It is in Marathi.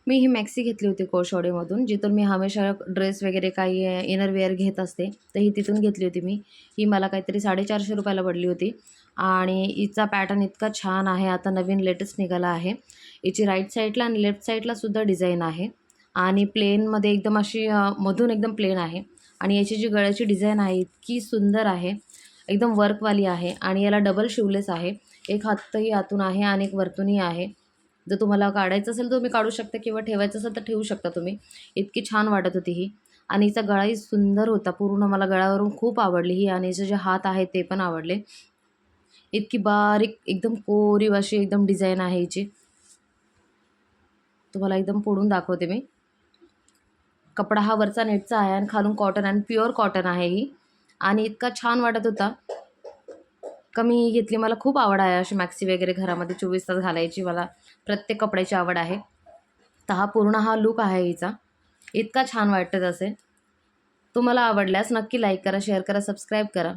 मी ही मॅक्सी घेतली होती कोळशवाडीमधून, जिथून मी हमेशा ड्रेस वगैरे काही इनरवेअर घेत असते. तर ही तिथून घेतली होती मी. ही मला काहीतरी ₹450 ला पडली होती आणि हिचा पॅटर्न इतका छान आहे. आता नवीन लेटेस्ट निघाला आहे. हिची राईट साईडला आणि लेफ्ट साईडला सुद्धा डिझाईन आहे आणि प्लेनमध्ये एकदम अशी मधून एकदम प्लेन आहे आणि याची जी गळ्याची डिझाईन आहे इतकी सुंदर आहे. एकदम वर्कवाली आहे आणि याला डबल शिवलेस आहे. एक हातही आतून आहे आणि एक वरतूनही आहे. जर तुम्हाला काढायचं असेल तर तुम्ही काढू शकता किंवा ठेवायचं असेल तर ठेवू शकता तुम्ही. इतकी छान वाटत होती ही आणि हिचा गळाही सुंदर होता. पूर्ण मला गळ्यावरून खूप आवडली ही आणि हिचे जे हात आहेत ते पण आवडले. इतकी बारीक एकदम कोरीव अशी एकदम डिझाईन आहे हिची. तुम्हाला एकदम फोडून दाखवते मी. कपडा हा वरचा नेटचा आहे आणि खालून कॉटन आणि प्युअर कॉटन आहे ही आणि इतका छान वाटत होता. कमी घेतली. मला खूप आवड आहे अशी मॅक्सी वगैरे घरामध्ये 24 तास घालायची. मला प्रत्येक कपड्याची आवड आहे. तर हा पूर्ण हा लूक आहे हिचा. इतका छान वाटत असेल. तुम्हाला आवडल्यास नक्की लाईक करा, शेअर करा, सबस्क्राईब करा.